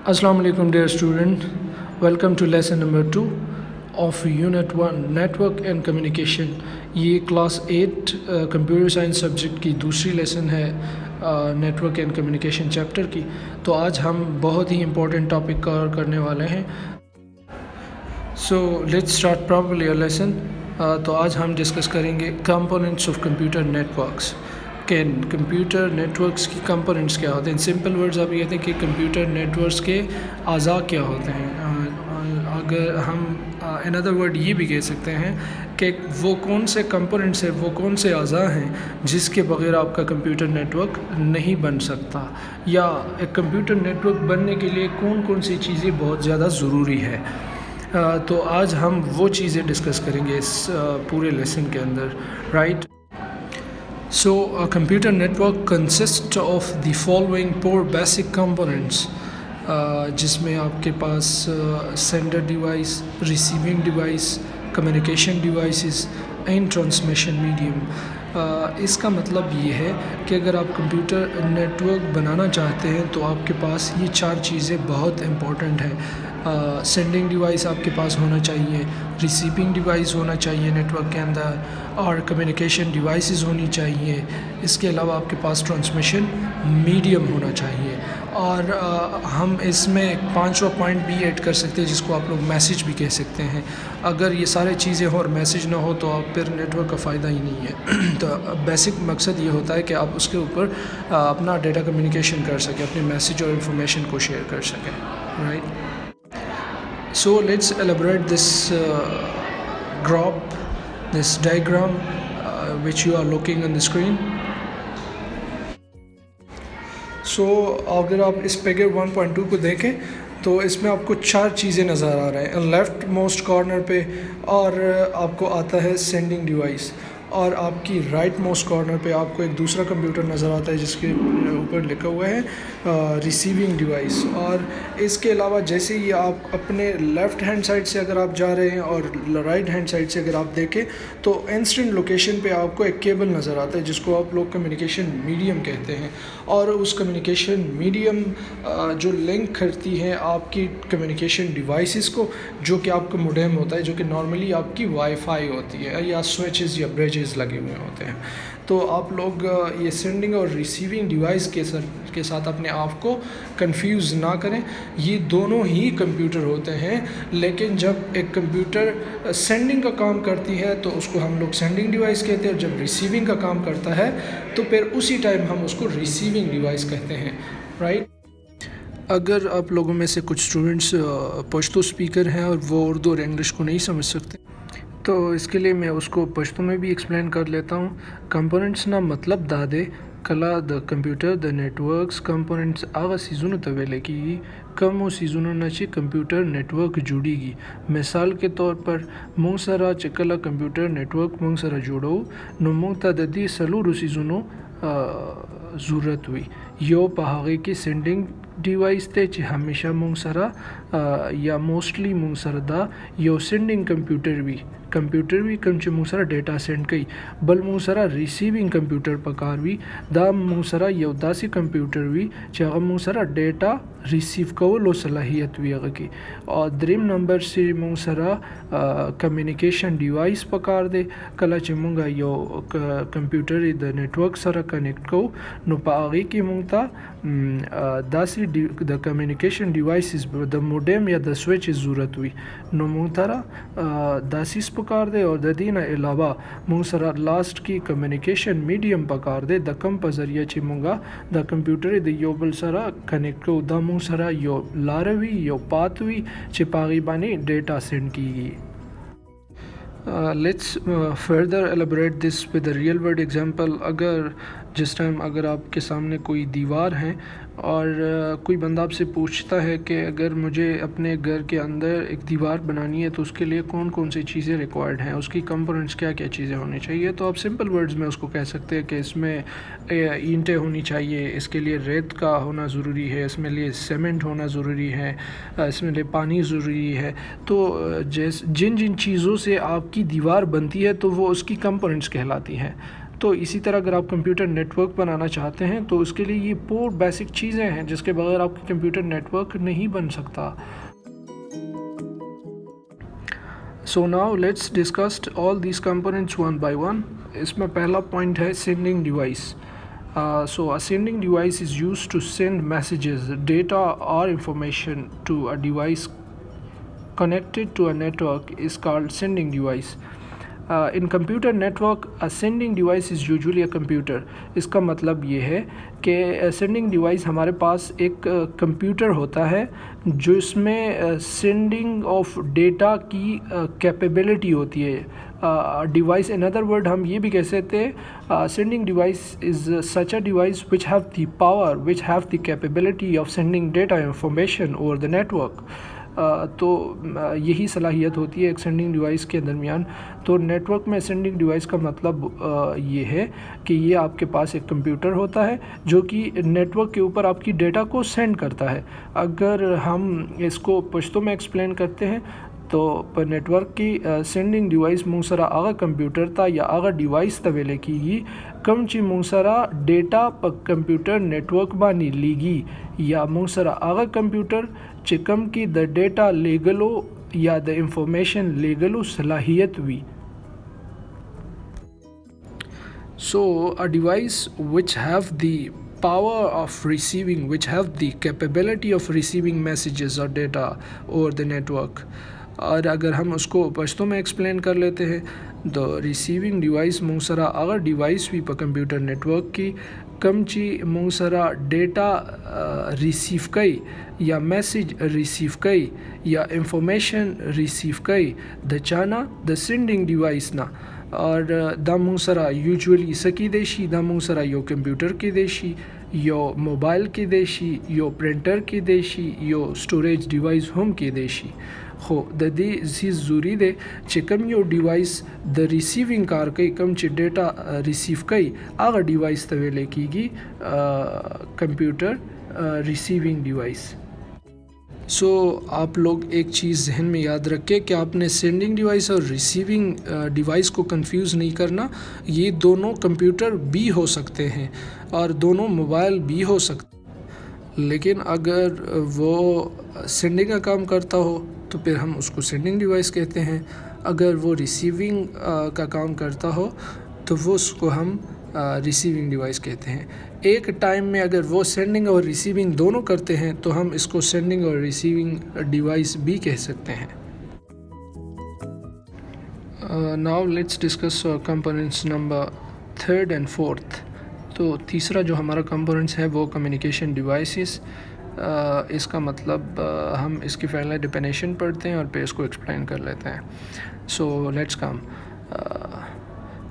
Assalamu alaikum dear student, welcome to lesson number 2 of unit 1 network and communication। ये class 8 computer science subject की दूसरी lesson है network and communication chapter की। तो आज हम बहुत ही इम्पोर्टेंट टॉपिक कवर करने वाले हैं। So let's start properly a lesson. तो आज हम डिस्कस करेंगे components of computer networks. Computer networks की कंपोनेंट्स क्या होते हैं। सिंपल वर्ड्स आप ये कहते हैं कि कंप्यूटर नेटवर्क्स के अज़ा क्या होते हैं। अगर हम इन अदर वर्ड ये भी कह सकते हैं कि वो कौन से कंपोनेंट्स हैं, वो कौन से अज़ा हैं जिसके बगैर आपका कंप्यूटर नेटवर्क नहीं बन सकता, या एक कंप्यूटर नेटवर्क बनने के लिए कौन कौन सी चीज़ें बहुत ज़्यादा ज़रूरी है। तो आज हम वो चीज़ें डिस्कस करेंगे इस पूरे लेसन के अंदर, right. So a computer network consists of the following four basic components, जिसमें आपके पास sender device, receiving device, communication devices and transmission medium. इसका मतलब ये है कि अगर आप कंप्यूटर नेटवर्क बनाना चाहते हैं तो आपके पास ये चार चीज़ें बहुत इम्पोर्टेंट हैं। सेंडिंग डिवाइस आपके पास होना चाहिए, रिसीविंग डिवाइस होना चाहिए नेटवर्क के अंदर, और कम्युनिकेशन डिवाइसेस होनी चाहिए। इसके अलावा आपके पास ट्रांसमिशन मीडियम होना चाहिए। और हम इसमें पांचवा पॉइंट भी ऐड कर सकते हैं जिसको आप लोग मैसेज भी कह सकते हैं। अगर ये सारे चीज़ें हो और मैसेज ना हो तो आप फिर नेटवर्क का फ़ायदा ही नहीं है। तो बेसिक मकसद ये होता है कि आप उसके ऊपर अपना डेटा कम्युनिकेशन कर सकें, अपने मैसेज और इन्फॉर्मेशन को शेयर कर सकें, right. So let's elaborate this graph, this diagram which you are looking on the screen. So अगर आप इस फिगर 1.2 को देखें तो इसमें आपको चार चीज़ें नज़र आ रहे हैं। लेफ़्ट मोस्ट कॉर्नर पे और आपको आता है सेंडिंग डिवाइस, और आपकी राइट मोस्ट कॉर्नर पे आपको एक दूसरा कंप्यूटर नज़र आता है जिसके ऊपर लिखा हुआ है रिसीविंग डिवाइस। और इसके अलावा जैसे ही आप अपने लेफ़्ट हैंड साइड से अगर आप जा रहे हैं और राइट हैंड साइड से अगर आप देखें तो इंस्टेंट लोकेशन पे आपको एक केबल नज़र आता है जिसको आप लोग कम्युनिकेशन मीडियम कहते हैं। और उस कम्युनिकेशन मीडियम जो लिंक करती है आपकी कम्युनिकेशन डिवाइसेस को, जो कि आपका मोडेम होता है, जो कि नॉर्मली आपकी वाईफाई होती है या स्विचेस या ब्रिजेस लगे हुए होते हैं। तो आप लोग ये सेंडिंग और रिसीविंग डिवाइस के साथ अपने आप को कंफ्यूज ना करें। ये दोनों ही कंप्यूटर होते हैं, लेकिन जब एक कंप्यूटर सेंडिंग का काम करती है तो उसको हम लोग सेंडिंग डिवाइस कहते हैं, और जब रिसीविंग का काम करता है तो फिर उसी टाइम हम उसको रिसीविंग डिवाइस कहते हैं, राइट। अगर आप लोगों में से कुछ स्टूडेंट्स पश्तो स्पीकर हैं और वो उर्दू और इंग्लिश को नहीं समझ सकते तो इसके लिए मैं उसको पश्तो में भी एक्सप्लेन कर लेता हूँ। कंपोनेंट्स ना मतलब दादे कला द कंप्यूटर द नेटवर्क्स कंपोनेंट्स आगा सीज़ों तवेले की कम और सीज़ों नची कंप्यूटर नेटवर्क जुड़ेगी। मिसाल के तौर पर मूंग सरा चिकला कंप्यूटर नेटवर्क मूंग सरा जोड़ो नो मूंग तददी सलूर सीज़ों ज़रूरत हुई यो पहागे की सेंडिंग डिवाइस थे ची हमेशा मूंग सरा या मोस्टली मूंग सरा दा यो सेंडिंग कंप्यूटर भी कम चे मूंग सरा डेटा सेंड कई बल मूंग सरा रिसीविंग कंप्यूटर पकार भी दा मूंग सरा यो दासी कंप्यूटर भी चाहे मूंग सरा डेटा रिसीव को लो सलाहियत भी अगर की। और ड्रीम नंबर से मूंग सरा कम्युनिकेशन डिवाइस पकार दे कला चे मूंगा यो कंप्यूटर द नेटवर्क सरा कनेक्ट को नो पागी की मूंगता दासी the communication devices the modem या द स्विच ज़रूरत हुई नो मूंगतारा दासी पकार दे। और दीना अलावा मूंग सरा लास्ट की कम्युनिकेशन मीडियम पकार दे द कम पजरिया ची मूंगा द कंप्यूटर द योबल सरा कनेक्ट को द मूंग सरा यो लारवी यो पातवी चिपागी बानी डेटा सेंड की। Let's further elaborate this with a real world example. जिस टाइम अगर आपके सामने कोई दीवार है और कोई बंदा आपसे पूछता है कि अगर मुझे अपने घर के अंदर एक दीवार बनानी है तो उसके लिए कौन कौन सी चीज़ें रिक्वायर्ड हैं, उसकी कंपोनेंट्स क्या क्या चीज़ें होनी चाहिए, तो आप सिंपल वर्ड्स में उसको कह सकते हैं कि इसमें ईंटें होनी चाहिए, इसके लिए रेत का होना ज़रूरी है, इसमें लिए सीमेंट होना ज़रूरी है, इसमें लिए पानी ज़रूरी है। तो जिन जिन चीज़ों से आपकी दीवार बनती है तो वो उसकी कंपोनेंट्स कहलाती हैं। तो इसी तरह अगर आप कंप्यूटर नेटवर्क बनाना चाहते हैं तो उसके लिए ये 4 बेसिक चीज़ें हैं जिसके बगैर आपका कंप्यूटर नेटवर्क नहीं बन सकता। So now let's discuss all these components one by one. इसमें पहला पॉइंट है sending device. So a sending device is used to send messages, data or information to a device connected to a network is called sending device. In computer network, a sending device is usually a computer. इसका मतलब ये है कि sending device हमारे पास एक computer होता है जिसमें sending of data की कैपेबिलिटी होती है। डिवाइस इन अदर वर्ड हम ये भी कह सकते हैं sending device is such a device which have the power, which have the capability of sending data information over the network. तो यही सलाहियत होती है एक सेंडिंग डिवाइस के दरमियान। तो नेटवर्क में सेंडिंग डिवाइस का मतलब ये है कि ये आपके पास एक कंप्यूटर होता है जो कि नेटवर्क के ऊपर आपकी डेटा को सेंड करता है। अगर हम इसको पश्तो में एक्सप्लेन करते हैं तो नेटवर्क की सेंडिंग डिवाइस मूंसरा आगा कंप्यूटर था या आगा डिवाइस तवेले की कम ची मूंसरा डेटा पर कंप्यूटर नेटवर्क बानी लीगी या मूंसरा आगा कंप्यूटर चिकम की द डेटा लेगलो या द इंफॉर्मेशन लेगलो सलाहियत हुई। So a device which have the power of receiving, which have the capability of receiving messages or data over the network। और अगर हम उसको पश्तो में एक्सप्लेन कर लेते हैं तो रिसीविंग डिवाइस मूंसरा अगर डिवाइस भी पर कंप्यूटर नेटवर्क की कमची मूंसरा डेटा रिसीव कई या मैसेज रिसीव कई या इंफॉर्मेशन रिसीव कई द चाना द सेंडिंग डिवाइस ना और दा मूंसरा यूजुअली सकी देशी दा मूंसरा यो कंप्यूटर की देशी यो मोबाइल की देशी यो प्रिंटर की देशी यो स्टोरेज डिवाइस हम की देशी हो द दे जी ज़रूरी दे चिकम यो डिवाइस द रिसीविंग कार कई कम च डेटा रिसीव कई आगा डिवाइस तवेले कीगी कंप्यूटर रिसीविंग डिवाइस। सो आप लोग एक चीज़ जहन में याद रखें कि आपने सेंडिंग डिवाइस और रिसीविंग डिवाइस को कंफ्यूज नहीं करना। ये दोनों कंप्यूटर भी हो सकते हैं और दोनों मोबाइल भी हो सकते, लेकिन अगर वो सेंडिंग का काम करता हो तो फिर हम उसको सेंडिंग डिवाइस कहते हैं। अगर वो रिसीविंग का काम करता हो तो वो उसको हम रिसीविंग डिवाइस कहते हैं। एक टाइम में अगर वो सेंडिंग और रिसीविंग दोनों करते हैं तो हम इसको सेंडिंग और रिसीविंग डिवाइस भी कह सकते हैं। Now let's discuss components number 3rd and 4th। तो तीसरा जो हमारा कंपोनेंट्स है वो कम्युनिकेशन डिवाइसेस। इसका मतलब हम इसकी पहले डिफिनेशन पढ़ते हैं और फिर इसको एक्सप्लेन कर लेते हैं। So let's come.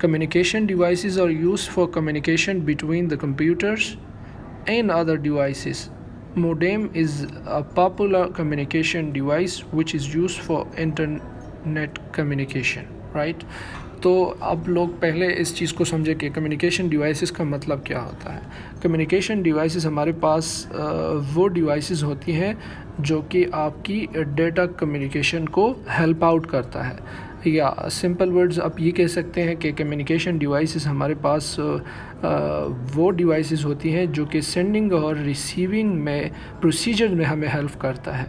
Communication devices are used for communication between the computers and other devices. Modem is a popular communication device which is used for internet communication, right? तो अब लोग पहले इस चीज़ को समझे कि कम्युनिकेशन डिवाइसेस का मतलब क्या होता है। कम्युनिकेशन डिवाइसेस हमारे पास वो डिवाइसेस होती हैं जो कि आपकी डेटा कम्युनिकेशन को हेल्प आउट करता है, या सिंपल वर्ड्स आप ये कह सकते हैं कि कम्युनिकेशन डिवाइसेस हमारे पास वो डिवाइसेस होती हैं जो कि सेंडिंग और रिसीविंग में प्रोसीजर में हमें हेल्प करता है।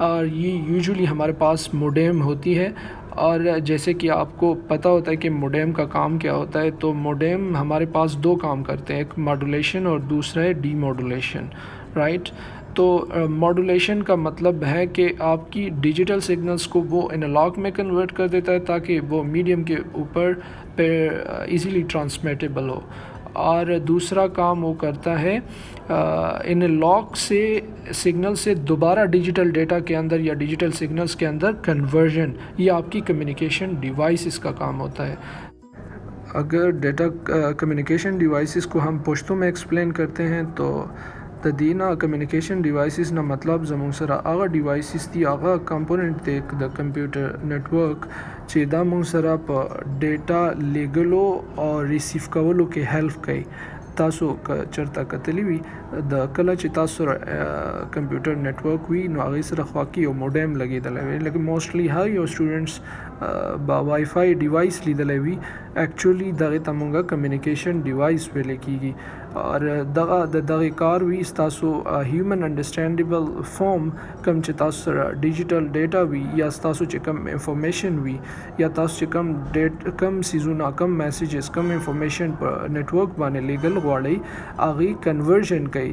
और ये यूजुअली हमारे पास मोडेम होती है। और जैसे कि आपको पता होता है कि मोडेम का काम क्या होता है, तो मोडेम हमारे पास 2 काम करते हैं, एक मॉड्यूलेशन और दूसरा है डीमॉड्यूलेशन, राइट। तो मॉड्यूलेशन का मतलब है कि आपकी डिजिटल सिग्नल्स को वो एनालॉग में कन्वर्ट कर देता है ताकि वो मीडियम के ऊपर पे इजीली ट्रांसमिटेबल हो। और दूसरा काम वो करता है एनालॉग से सिग्नल से दोबारा डिजिटल डेटा के अंदर या डिजिटल सिग्नल्स के अंदर कन्वर्जन, ये आपकी कम्युनिकेशन डिवाइसेस का काम होता है। अगर डेटा कम्युनिकेशन डिवाइसेस को हम पश्तो में एक्सप्लेन करते हैं तो तदीना कम्युनिकेशन डिवाइसेस ना मतलब जमूसरा आगा डिवाइसेस थी आगा कंपोनेंट थे द कंप्यूटर नेटवर्क चेदा मुसरा पर डेटा लेगलो और रिसीव कवलो के हेल्प कई। تاسو چرته کتلی وي د کله چې تاسو سره کمپیوټر نیټورک وي نو هغې سره خوا کې یو موډم لګېدلی وي لکه موسټلی هر یو سټوډنټس با وای فای ډیوایس لیدلی وي ایکچولی دغې ته مونږه کمیونیکیشن ډیوایس ویلی کېږي اور دغه کار وي ستاسو هیومن انډرسټینډیبل فارم کم چې تاسو سره ډیجیټل ډیټا وي یا ستاسو چې کم انفارمیشن وي یا تاسو چې کم سیزونه کم میسیجز کم انفارمیشن په نیټورک باندې لیږل غواړئ هغې کنورژن کوي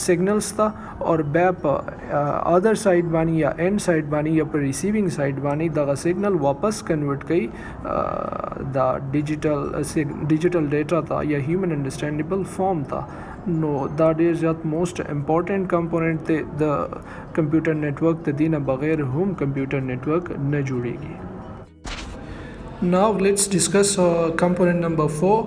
سیګنلز ته اور بیا په ادر سایډ باندې یا اینډ سایډ باندې یا په ریسیوینګ سایډ باندې دغه سیګنل واپس کنورټ کوي دا ډیجیټل ډیټا ته یا هیومن انډرسټینډیبل فارم ته نو دا ډیر زیات موسٹ امپورټنٹ کمپوننٹ دی د کمپیوټر نیټورک د دینه بغیر هم کمپیوټر نیټورک نه جوړیږي. Now let's discuss component number 4,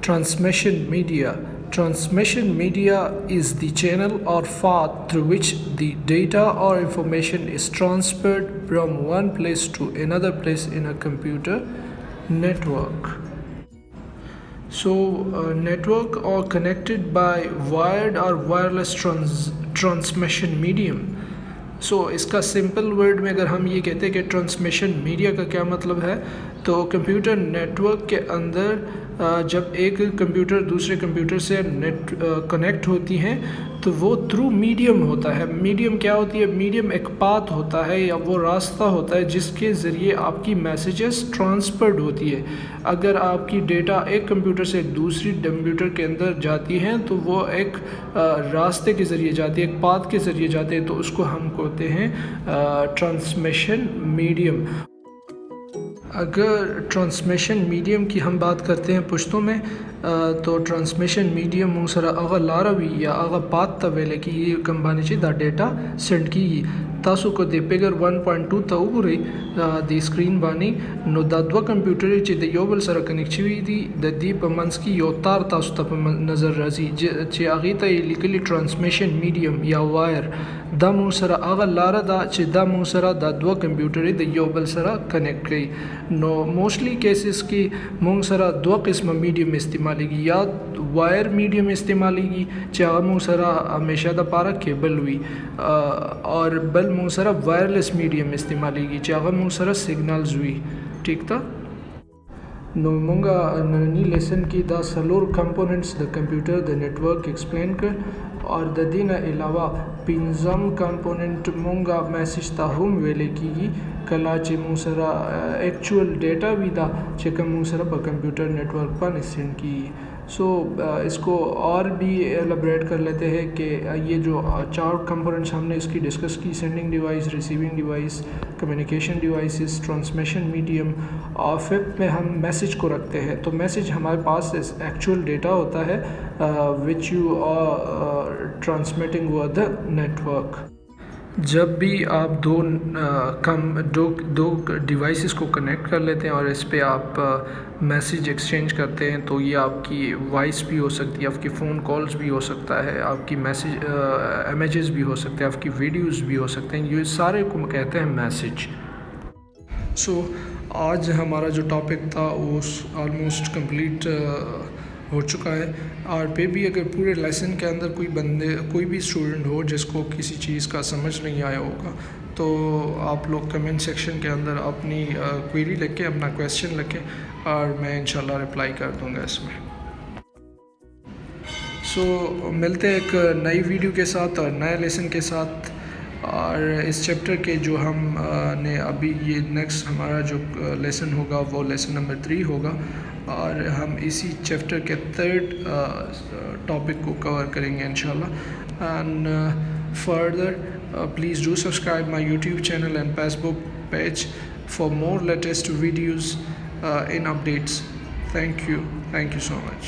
transmission media. Transmission media is the channel or path through which the data or information is transferred from one place to another place in a computer network. So network are connected by wired or wireless transmission medium. सो इसका simple word में अगर हम ये कहते हैं कि transmission media का क्या मतलब है तो कंप्यूटर नेटवर्क के अंदर जब एक कंप्यूटर दूसरे कंप्यूटर से कनेक्ट होती हैं तो वो थ्रू मीडियम होता है. मीडियम क्या होती है? मीडियम एक पाथ होता है या वो रास्ता होता है जिसके ज़रिए आपकी मैसेजेस ट्रांसफर्ड होती है. अगर आपकी डेटा एक कंप्यूटर से दूसरी कंप्यूटर के अंदर जाती हैं तो वो एक रास्ते के ज़रिए जाती है, एक पाथ के ज़रिए जाते हैं, तो उसको हम कहते हैं ट्रांसमिशन मीडियम. अगर ट्रांसमिशन मीडियम की हम बात करते हैं पुश्तों में तो ट्रांसमिशन मीडियम मूं सरा अगर लारवी या अगर पात तवेले की कंबानी ची दा डेटा सेंड की तासु को दे पेगर 1.2 ता उगुरी दी स्क्रीन बानी नो दा दवा कंप्यूटर ची द योबल सरा कनेक्ट हुई दी द दी पमंस की यो तार तासु ता नज़र राजी ची आगीता ये लिखली ट्रांसमिशन मीडियम या वायर दा मूं सरा अगर लारा दा ची दा मूं सरा दा दवा कंप्यूटर द योबल सरा कनेक्ट गई. नो मोस्टली केसेस की मूं सरा दवा किस्म मीडियम इस्तेमाल की या वायर मीडियम इस्तेमाल की चाह मूं सरा हमेशा दा पारा केबल हुई और बल मूं सरा वायरलेस मीडियम इस्तेमाल की चाह मूं सरा सिग्नल्स हुई. ठीक था. नो मूंगा ननी लेसन की दा सलोर कंपोनेंट्स द कंप्यूटर द नेटवर्क एक्सप्लेन कर और द दिन अलावा पिंजम कंपोनेंट मूंगा मैसेज ता हम वेले की कला चे मूं सरा एक्चुअल डेटा भी दा चे कम मूं सरा प कंप्यूटर नेटवर्क पर सेंड की. सो इसको और भी एलाबरेट कर लेते हैं कि ये जो 4 कंपोनेंट्स हमने इसकी डिस्कस की, sending device, receiving device, communication devices, transmission medium और फिफ्थ में हम मैसेज को रखते हैं. तो मैसेज हमारे पास एक्चुअल डेटा होता है which you are transmitting over the network. जब भी आप दो डिवाइसेस को कनेक्ट कर लेते हैं और इस पे आप मैसेज एक्सचेंज करते हैं तो ये आपकी वॉइस भी हो सकती है, आपकी फ़ोन कॉल्स भी हो सकता है, आपकी मैसेज इमेजेस भी हो सकते हैं, आपकी वीडियोस भी हो सकते हैं. ये सारे को कहते हैं मैसेज. सो आज हमारा जो टॉपिक था वो ऑलमोस्ट कंप्लीट हो चुका है. और पे भी अगर पूरे लेसन के अंदर कोई भी स्टूडेंट हो जिसको किसी चीज़ का समझ नहीं आया होगा तो आप लोग कमेंट सेक्शन के अंदर अपनी क्वेरी लिख के, अपना क्वेश्चन लिखें और मैं इंशाल्लाह रिप्लाई कर दूंगा इसमें. सो मिलते हैं एक नई वीडियो के साथ और नए लेसन के साथ. और इस चैप्टर के जो हम ने अभी ये नेक्स्ट हमारा जो लेसन होगा वो लेसन नंबर 3 होगा और हम इसी चैप्टर के 3rd टॉपिक को कवर करेंगे इंशाल्लाह. And further please do subscribe my YouTube channel and Facebook page for more latest videos in updates. Thank you so much.